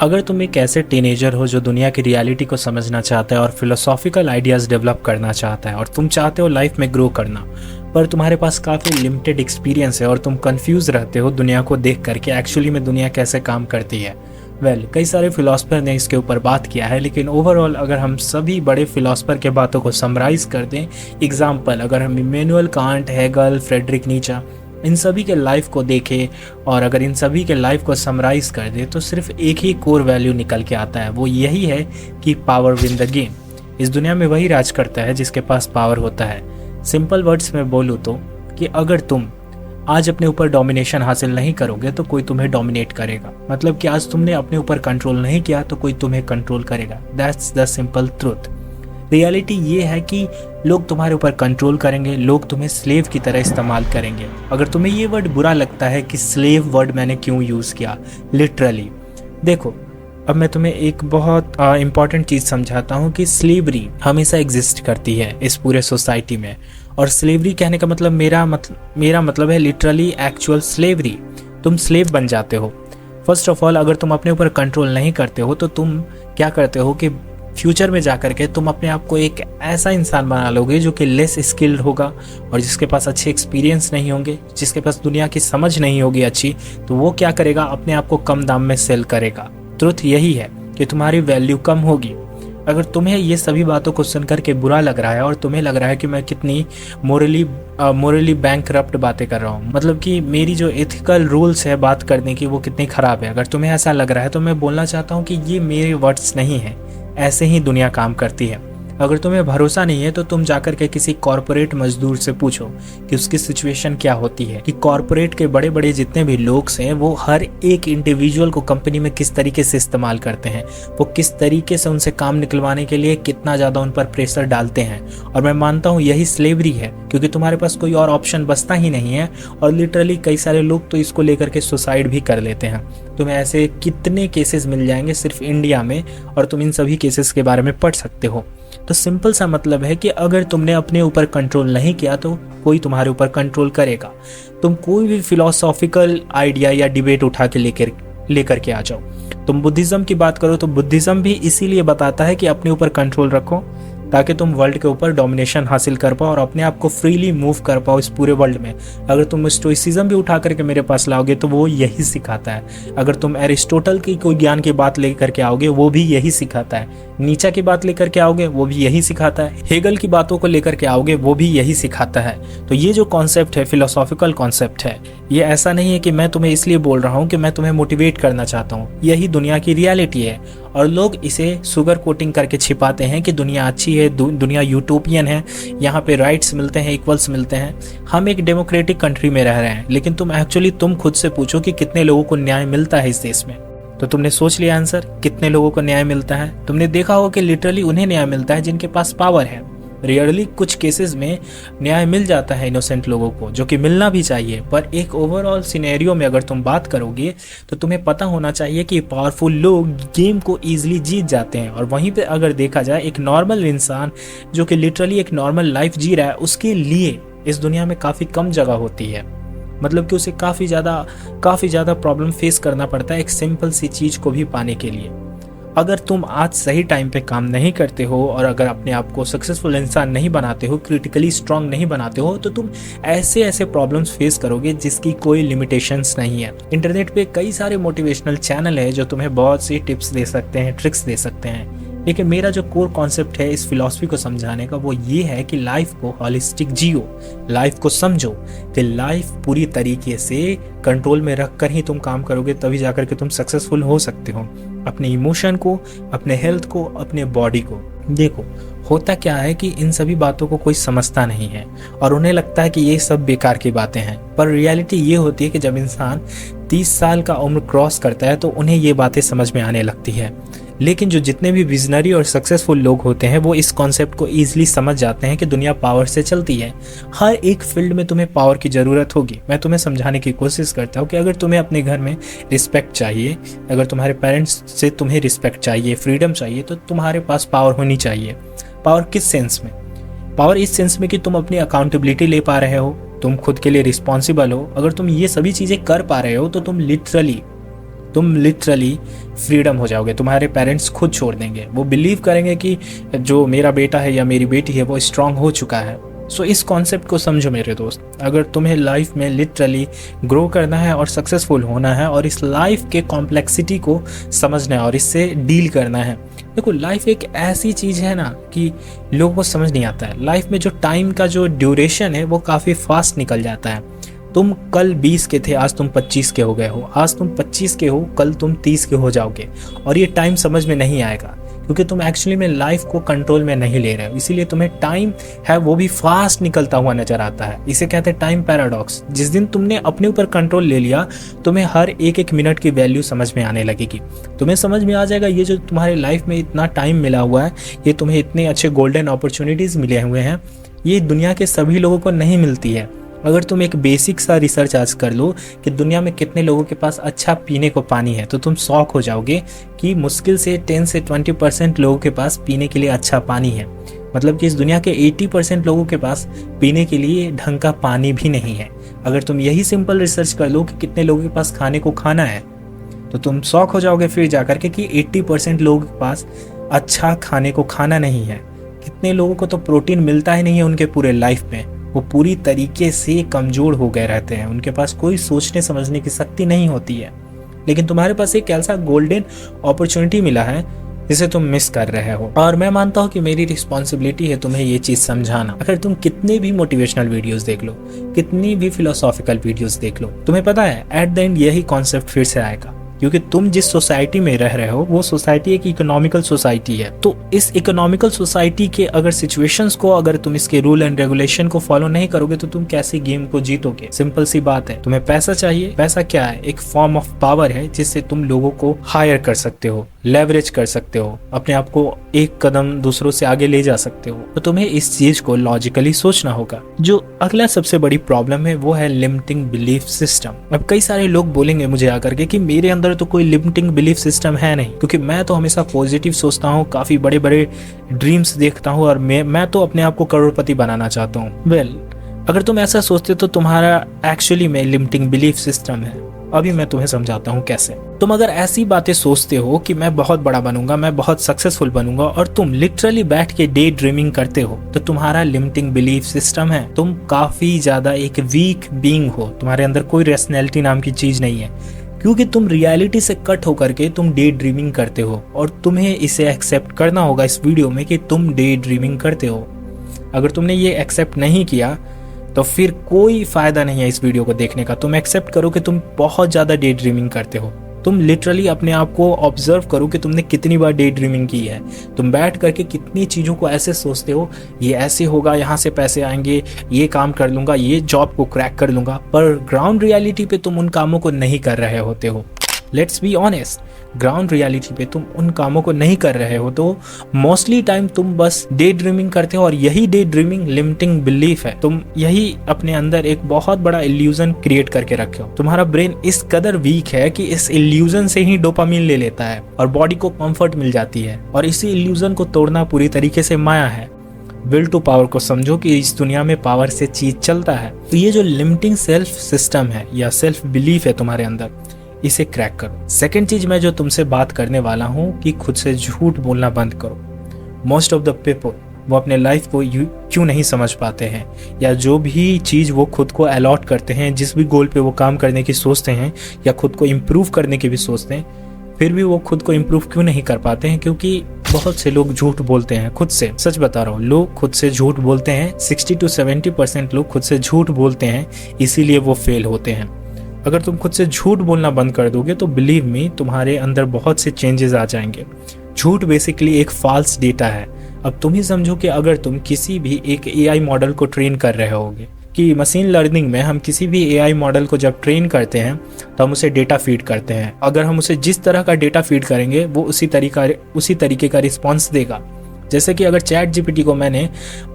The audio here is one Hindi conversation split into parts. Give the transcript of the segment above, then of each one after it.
अगर तुम एक ऐसे टीनेजर हो जो दुनिया की रियलिटी को समझना चाहता है और फिलोसॉफिकल आइडियाज़ डेवलप करना चाहता है और तुम चाहते हो लाइफ में ग्रो करना, पर तुम्हारे पास काफ़ी लिमिटेड एक्सपीरियंस है और तुम कंफ्यूज रहते हो दुनिया को देख करके एक्चुअली में दुनिया कैसे काम करती है। कई सारे फिलोसफर ने इसके ऊपर बात किया है, लेकिन ओवरऑल अगर हम सभी बड़े फिलोसफर के बातों को समराइज कर दें, एग्जाम्पल अगर हम इमैनुअल कांट, हेगल, फ्रेडरिक नीचा, इन सभी के लाइफ को देखें और अगर इन सभी के लाइफ को समराइज कर दे तो सिर्फ एक ही कोर वैल्यू निकल के आता है। वो यही है कि पावर विन द गेम। इस दुनिया में वही राज करता है जिसके पास पावर होता है। सिंपल वर्ड्स में बोलूँ तो कि अगर तुम आज अपने ऊपर डोमिनेशन हासिल नहीं करोगे तो कोई तुम्हें डोमिनेट करेगा। मतलब कि आज तुमने अपने ऊपर कंट्रोल नहीं किया तो कोई तुम्हें कंट्रोल करेगा। That's the simple truth. Reality ये है कि लोग तुम्हारे ऊपर कंट्रोल करेंगे, लोग तुम्हें स्लेव की तरह इस्तेमाल करेंगे। अगर तुम्हें ये वर्ड बुरा लगता है कि स्लेव वर्ड मैंने क्यों यूज़ किया, लिटरली देखो, अब मैं तुम्हें एक बहुत इंपॉर्टेंट चीज़ समझाता हूँ कि स्लेवरी हमेशा एग्जिस्ट करती है इस पूरे सोसाइटी में। और स्लेवरी कहने का मतलब मेरा मतलब है लिटरली एक्चुअल स्लेवरी। तुम स्लेव बन जाते हो। फर्स्ट ऑफ ऑल, अगर तुम अपने ऊपर कंट्रोल नहीं करते हो तो तुम क्या करते हो कि फ्यूचर में जा कर के तुम अपने आप को एक ऐसा इंसान बना लोगे जो कि लेस स्किल्ड होगा और जिसके पास अच्छे एक्सपीरियंस नहीं होंगे, जिसके पास दुनिया की समझ नहीं होगी अच्छी, तो वो क्या करेगा, अपने आप को कम दाम में सेल करेगा। ट्रुथ यही है कि तुम्हारी वैल्यू कम होगी। अगर तुम्हें ये सभी बातों को सुनकर के बुरा लग रहा है और तुम्हें लग रहा है कि मैं कितनी मोरली बैंकरप्ट बातें कर रहा हूँ, मतलब कि मेरी जो एथिकल रूल्स है बात करने की वो कितनी ख़राब है, अगर तुम्हें ऐसा लग रहा है तो मैं बोलना चाहता हूँ कि ये मेरे वर्ड्स नहीं हैं। ऐसे ही दुनिया काम करती है। अगर तुम्हें भरोसा नहीं है तो तुम जाकर के किसी कॉरपोरेट मजदूर से पूछो कि उसकी सिचुएशन क्या होती है, कि कॉरपोरेट के बड़े बड़े जितने भी लोग हैं वो हर एक इंडिविजुअल को कंपनी में किस तरीके से इस्तेमाल करते हैं, वो किस तरीके से उनसे काम निकलवाने के लिए कितना ज़्यादा उन पर प्रेशर डालते हैं। और मैं मानता हूँ यही स्लेवरी है, क्योंकि तुम्हारे पास कोई और ऑप्शन बचता ही नहीं है। और लिटरली कई सारे लोग तो इसको लेकर के सुसाइड भी कर लेते हैं। तुम्हें ऐसे कितने केसेस मिल जाएंगे सिर्फ इंडिया में, और तुम इन सभी केसेस के बारे में पढ़ सकते हो। तो सिंपल सा मतलब है कि अगर तुमने अपने ऊपर कंट्रोल नहीं किया तो कोई तुम्हारे ऊपर कंट्रोल करेगा। तुम कोई भी फिलोसॉफिकल आइडिया या डिबेट उठा के लेकर के आ जाओ। तुम बुद्धिज्म की बात करो तो बुद्धिज्म भी इसीलिए बताता है कि अपने ऊपर कंट्रोल रखो ताकि तुम वर्ल्ड के ऊपर डोमिनेशन हासिल कर पाओ और अपने आप को फ्रीली मूव कर पाओ इस पूरे वर्ल्ड में। अगर तुम स्टोइसिज्म भी उठा करके मेरे पास लाओगे तो वो यही सिखाता है। अगर तुम एरिस्टोटल की कोई ज्ञान की बात लेकर के आओगे वो भी यही सिखाता है। नीचा की बात लेकर के आओगे वो भी यही सिखाता है। हेगल की बातों को लेकर के आओगे वो भी यही सिखाता है। तो ये जो कॉन्सेप्ट है, फिलोसॉफिकल कॉन्सेप्ट है, ये ऐसा नहीं है कि मैं तुम्हें इसलिए बोल रहा हूँ कि मैं तुम्हें मोटिवेट करना चाहता हूँ। यही दुनिया की रियलिटी है और लोग इसे शुगर कोटिंग करके छिपाते हैं कि दुनिया अच्छी है, दुनिया यूटोपियन है, यहाँ पे राइट्स मिलते हैं, इक्वल्स मिलते हैं, हम एक डेमोक्रेटिक कंट्री में रह रहे हैं। लेकिन तुम खुद से पूछो कि कितने लोगों को न्याय मिलता है इस देश में। तो तुमने सोच लिया आंसर, कितने लोगों को न्याय मिलता है। तुमने देखा होगा कि लिटरली उन्हें न्याय मिलता है जिनके पास पावर है। रियरली कुछ केसेस में न्याय मिल जाता है इनोसेंट लोगों को, जो कि मिलना भी चाहिए। पर एक ओवरऑल सिनेरियो में अगर तुम बात करोगे तो तुम्हें पता होना चाहिए कि पावरफुल लोग गेम को ईजिली जीत जाते हैं। और वहीं पे अगर देखा जाए एक नॉर्मल इंसान जो कि लिटरली एक नॉर्मल लाइफ जी रहा है, उसके लिए इस दुनिया में काफ़ी कम जगह होती है। मतलब कि उसे काफ़ी ज़्यादा प्रॉब्लम फेस करना पड़ता है एक सिंपल सी चीज़ को भी पाने के लिए। अगर तुम आज सही टाइम पे काम नहीं करते हो और अगर अपने आप को सक्सेसफुल इंसान नहीं बनाते हो, क्रिटिकली स्ट्रांग नहीं बनाते हो, तो तुम ऐसे प्रॉब्लम्स फेस करोगे जिसकी कोई लिमिटेशंस नहीं है। इंटरनेट पे कई सारे मोटिवेशनल चैनल है जो तुम्हें बहुत सी टिप्स दे सकते हैं, ट्रिक्स दे सकते हैं। लेकिन मेरा जो कोर कॉन्सेप्ट है इस फिलॉसफी को समझाने का वो ये है कि लाइफ को हॉलिस्टिक जियो, लाइफ को समझो कि लाइफ पूरी तरीके से कंट्रोल में रख कर ही तुम काम करोगे, तभी जाकर के तुम सक्सेसफुल हो सकते हो। अपने इमोशन को, अपने हेल्थ को, अपने बॉडी को देखो। होता क्या है कि इन सभी बातों को कोई समझता नहीं है और उन्हें लगता है कि ये सब बेकार की बातें हैं। पर रियलिटी ये होती है कि जब इंसान 30 साल का उम्र क्रॉस करता है तो उन्हें ये बातें समझ में आने लगती है। लेकिन जो जितने भी विजनरी और सक्सेसफुल लोग होते हैं वो इस कॉन्सेप्ट को ईजिली समझ जाते हैं कि दुनिया पावर से चलती है। हर एक फील्ड में तुम्हें पावर की ज़रूरत होगी। मैं तुम्हें समझाने की कोशिश करता हूँ कि अगर तुम्हें अपने घर में रिस्पेक्ट चाहिए, अगर तुम्हारे पेरेंट्स से तुम्हें रिस्पेक्ट चाहिए, फ्रीडम चाहिए, तो तुम्हारे पास पावर होनी चाहिए। पावर किस सेंस में? पावर इस सेंस में कि तुम अपनी अकाउंटेबिलिटी ले पा रहे हो, तुम खुद के लिए रिस्पॉन्सिबल हो। अगर तुम ये सभी चीज़ें कर पा रहे हो तो तुम लिटरली फ्रीडम हो जाओगे। तुम्हारे पेरेंट्स खुद छोड़ देंगे, वो बिलीव करेंगे कि जो मेरा बेटा है या मेरी बेटी है वो स्ट्रांग हो चुका है। सो इस कॉन्सेप्ट को समझो मेरे दोस्त। अगर तुम्हें लाइफ में लिटरली ग्रो करना है और सक्सेसफुल होना है और इस लाइफ के कॉम्प्लेक्सिटी को समझना है और इससे डील करना है, देखो लाइफ एक ऐसी चीज़ है ना कि लोगों को समझ नहीं आता है। लाइफ में जो टाइम का जो ड्यूरेशन है वो काफ़ी फास्ट निकल जाता है। तुम कल 20 के थे, आज तुम 25 के हो गए हो। आज तुम 25 के हो, कल तुम 30 के हो जाओगे और ये टाइम समझ में नहीं आएगा क्योंकि तुम एक्चुअली में लाइफ को कंट्रोल में नहीं ले रहे हो। इसीलिए तुम्हें टाइम है वो भी फास्ट निकलता हुआ नजर आता है। इसे कहते हैं टाइम पैराडॉक्स। जिस दिन तुमने अपने ऊपर कंट्रोल ले लिया, तुम्हें हर एक एक मिनट की वैल्यू समझ में आने लगेगी। तुम्हें समझ में आ जाएगा ये जो तुम्हारे लाइफ में इतना टाइम मिला हुआ है, ये तुम्हें इतने अच्छे गोल्डन अपॉर्चुनिटीज़ मिले हुए हैं, ये दुनिया के सभी लोगों को नहीं मिलती है। अगर तुम एक बेसिक सा रिसर्च आज कर लो कि दुनिया में कितने लोगों के पास अच्छा पीने को पानी है, तो तुम शॉक हो जाओगे कि मुश्किल से 10 से 20% लोगों के पास पीने के लिए अच्छा पानी है। मतलब कि इस दुनिया के 80% लोगों के पास पीने के लिए ढंग का पानी भी नहीं है। अगर तुम यही सिंपल रिसर्च कर लो कि कितने लोगों के पास खाने को खाना है, तो तुम शॉक हो जाओगे फिर जाकर के कि 80% लोगों के पास अच्छा खाने को खाना नहीं है। कितने लोगों को तो प्रोटीन मिलता ही नहीं है उनके पूरे लाइफ में। वो पूरी तरीके से कमज़ोर हो गए रहते हैं, उनके पास कोई सोचने समझने की शक्ति नहीं होती है। लेकिन तुम्हारे पास एक ऐसा गोल्डन अपॉर्चुनिटी मिला है जिसे तुम मिस कर रहे हो। और मैं मानता हूँ कि मेरी रिस्पॉन्सिबिलिटी है तुम्हें ये चीज़ समझाना। अगर तुम कितने भी मोटिवेशनल वीडियोस देख लो, कितनी भी फिलोसॉफिकल वीडियोस देख लो, तुम्हें पता है एट द एंड यही कॉन्सेप्ट फिर से आएगा। क्योंकि तुम जिस सोसाइटी में रह रहे हो वो सोसाइटी एक इकोनॉमिकल सोसाइटी है। तो इस इकोनॉमिकल सोसाइटी के अगर सिचुएशंस को, अगर तुम इसके रूल एंड रेगुलेशन को फॉलो नहीं करोगे तो तुम कैसे गेम को जीतोगे। सिंपल सी बात है, तुम्हें पैसा चाहिए। पैसा क्या है? एक फॉर्म ऑफ पावर है जिससे तुम लोगों को हायर कर सकते हो, लेवरेज कर सकते हो, अपने आप को एक कदम दूसरों से आगे ले जा सकते हो। तो तुम्हें इस चीज को लॉजिकली सोचना होगा। जो अगला सबसे बड़ी प्रॉब्लम है वो है लिमिटिंग बिलीफ सिस्टम। अब कई सारे लोग बोलेंगे मुझे आकर के कि मेरे अंदर तो कोई लिमिटिंग बिलीफ सिस्टम है नहीं, क्योंकि मैं तो हमेशा पॉजिटिव सोचता हूँ, काफी बड़े बड़े ड्रीम्स देखता हूँ और मैं तो अपने आप को करोड़पति बनाना चाहता हूँ। वेल, अगर तुम ऐसा सोचते हो तो तुम्हारा एक्चुअली में लिमिटिंग बिलीफ सिस्टम है। अभी मैं तुम्हें समझाता हूँ कैसे। तुम अगर ऐसी बातें सोचते हो कि मैं बहुत बड़ा बनूंगा, मैं बहुत सक्सेसफुल बनूंगा, और तुम लिटरली बैठ के डे ड्रीमिंग करते हो, तो तुम्हारा लिमिटिंग बिलीफ सिस्टम है। तुम काफी ज्यादा एक वीक बीइंग हो, तुम्हारे अंदर कोई रैशनैलिटी नाम की चीज नहीं है, क्योंकि तुम रियलिटी से कट होकर के तुम डे ड्रीमिंग करते हो। और तुम्हें इसे एक्सेप्ट करना होगा इस वीडियो में कि तुम डे ड्रीमिंग करते हो। अगर तुमने ये एक्सेप्ट नहीं किया तो फिर कोई फायदा नहीं है इस वीडियो को देखने का। तुम एक्सेप्ट करो कि तुम बहुत ज़्यादा डे ड्रीमिंग करते हो। तुम लिटरली अपने आप को ऑब्जर्व करो कि तुमने कितनी बार डे ड्रीमिंग की है। तुम बैठ करके कितनी चीज़ों को ऐसे सोचते हो, ये ऐसे होगा, यहाँ से पैसे आएंगे, ये काम कर लूँगा, ये जॉब को क्रैक कर लूँगा, पर ग्राउंड रियलिटी पे तुम उन कामों को नहीं कर रहे होते हो। Let's be honest, ground reality पे तुम उन कामों को नहीं कर रहे हो, तो मोस्टली टाइम तुम बस डे ड्रीमिंग करते हो। और यही डे ड्रीमिंग लिमिटिंग बिलीफ है। तुम यही अपने अंदर एक बहुत बड़ा इल्यूजन क्रिएट करके रखे हो। तुम्हारा ब्रेन इस कदर वीक है कि इस इल्यूजन से ही डोपामिन ले लेता है और बॉडी को कंफर्ट मिल जाती है। और इसी इल्यूजन को तोड़ना पूरी तरीके से माया है। विल टू पावर को समझो कि इस दुनिया में पावर से चीज चलता है। तो ये जो लिमिटिंग सेल्फ सिस्टम है या सेल्फ बिलीफ है तुम्हारे अंदर, इसे क्रैक करो। सेकंड चीज मैं जो तुमसे बात करने वाला हूँ कि खुद से झूठ बोलना बंद करो। मोस्ट ऑफ द पीपल वो अपने लाइफ को क्यों नहीं समझ पाते हैं, या जो भी चीज़ वो खुद को अलॉट करते हैं, जिस भी गोल पे वो काम करने की सोचते हैं या खुद को इम्प्रूव करने की भी सोचते हैं, फिर भी वो खुद को इम्प्रूव क्यों नहीं कर पाते हैं? क्योंकि बहुत से लोग झूठ बोलते हैं खुद से। सच बता रहा हूँ, लोग खुद से झूठ बोलते हैं। 60 to 70% लोग खुद से झूठ बोलते हैं, इसीलिए वो फेल होते हैं। अगर तुम खुद से झूठ बोलना बंद कर दोगे तो बिलीव मी, तुम्हारे अंदर बहुत से चेंजेस आ जाएंगे। झूठ बेसिकली एक फॉल्स डेटा है। अब तुम ही समझो कि अगर तुम किसी भी एक एआई मॉडल को ट्रेन कर रहे होगे, कि मशीन लर्निंग में हम किसी भी एआई मॉडल को जब ट्रेन करते हैं तो हम उसे डेटा फीड करते हैं। अगर हम उसे जिस तरह का डेटा फीड करेंगे वो उसी तरीके का रिस्पॉन्स देगा। जैसे कि अगर चैट जीपीटी को मैंने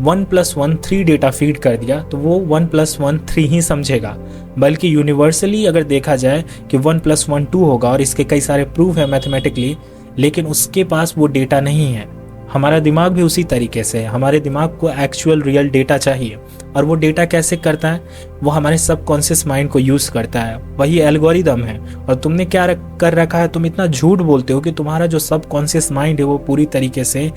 1+1 3 डेटा फीड कर दिया तो वो 1+1 3 ही समझेगा, बल्कि यूनिवर्सली अगर देखा जाए कि 1+1 2 होगा और इसके कई सारे प्रूफ है मैथमेटिकली, लेकिन उसके पास वो डेटा नहीं है। हमारा दिमाग भी उसी तरीके से है। हमारे दिमाग को एक्चुअल रियल डेटा चाहिए। और वो डेटा कैसे करता है, वो हमारे सबकॉन्शियस माइंड को यूज़ करता है, वही एल्गोरिदम है। और तुमने क्या कर रखा है, तुम इतना झूठ बोलते हो कि तुम्हारा जो सबकॉन्शियस माइंड है वो पूरी तरीके से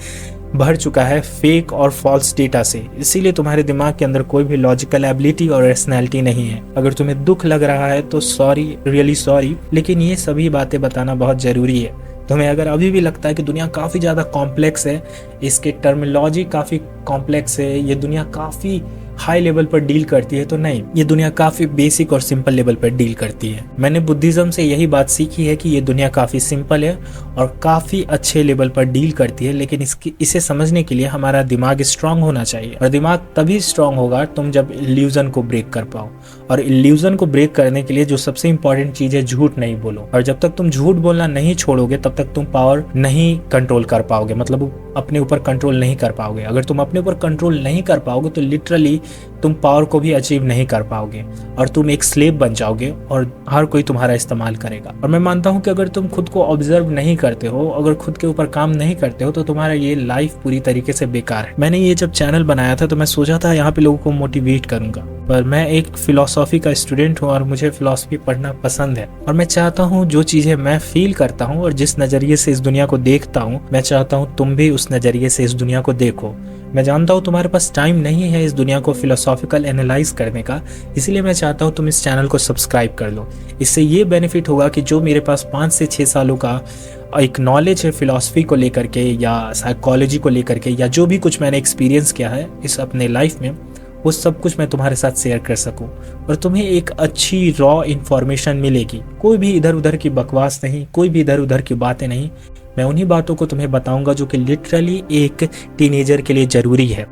भर चुका है फेक और फॉल्स डेटा से। इसीलिए तुम्हारे दिमाग के अंदर कोई भी लॉजिकल एबिलिटी और रैशनैलिटी नहीं है। अगर तुम्हें दुख लग रहा है तो सॉरी, रियली सॉरी, लेकिन ये सभी बातें बताना बहुत ज़रूरी है। तुम्हें अगर अभी भी लगता है कि दुनिया काफ़ी ज़्यादा कॉम्प्लेक्स है, इसके टर्मिनोलॉजी काफ़ी कॉम्प्लेक्स है, ये दुनिया काफ़ी हाई लेवल पर डील करती है, तो नहीं, ये दुनिया काफ़ी बेसिक और सिंपल लेवल पर डील करती है। मैंने बुद्धिज़्म से यही बात सीखी है कि ये दुनिया काफ़ी सिंपल है और काफ़ी अच्छे लेवल पर डील करती है, लेकिन इसे समझने के लिए हमारा दिमाग स्ट्रांग होना चाहिए। और दिमाग तभी स्ट्रांग होगा तुम जब इल्यूजन को ब्रेक कर पाओ। और इल्यूजन को ब्रेक करने के लिए जो सबसे इंपॉर्टेंट चीज़ है, झूठ नहीं बोलो। और जब तक तुम झूठ बोलना नहीं छोड़ोगे तब तक तुम पावर नहीं कंट्रोल कर पाओगे, मतलब अपने ऊपर कंट्रोल नहीं कर पाओगे। अगर तुम अपने ऊपर कंट्रोल नहीं कर पाओगे तो लिटरली तुम पावर को भी अचीव नहीं कर पाओगे और तुम एक स्लेव बन जाओगे और हर कोई तुम्हारा इस्तेमाल करेगा। और मैं मानता हूँ कि अगर तुम खुद को ऑब्जर्व नहीं करते हो, अगर खुद के ऊपर काम नहीं करते हो, तो तुम्हारा ये लाइफ पूरी तरीके से बेकार है। मैंने ये जब चैनल बनाया था तो मैं सोचा था यहाँ पे लोगों को मोटिवेट करूंगा, पर मैं एक फिलोसॉफी का स्टूडेंट हूँ और मुझे फिलोसफी पढ़ना पसंद है। और मैं चाहता हूँ जो चीज़ें मैं फील करता हूँ और जिस नज़रिए से इस दुनिया को देखता हूँ, मैं चाहता हूँ तुम भी उस नज़रिए से इस दुनिया को देखो। मैं जानता हूँ तुम्हारे पास टाइम नहीं है इस दुनिया को फिलोसॉफिकल एनालाइज करने का, इसलिए मैं चाहता हूँ तुम इस चैनल को सब्सक्राइब कर लो। इससे ये बेनिफिट होगा कि जो मेरे पास 5 से 6 सालों का एक नॉलेज है फिलॉसफी को लेकर के या साइकोलॉजी को लेकर के, या जो भी कुछ मैंने एक्सपीरियंस किया है इस अपने लाइफ में, वो सब कुछ मैं तुम्हारे साथ शेयर कर सकूं और तुम्हें एक अच्छी रॉ इन्फॉर्मेशन मिलेगी। कोई भी इधर उधर की बकवास नहीं, कोई भी इधर उधर की बातें नहीं। मैं उन्हीं बातों को तुम्हें बताऊंगा जो कि लिटरली एक टीनेजर के लिए ज़रूरी है।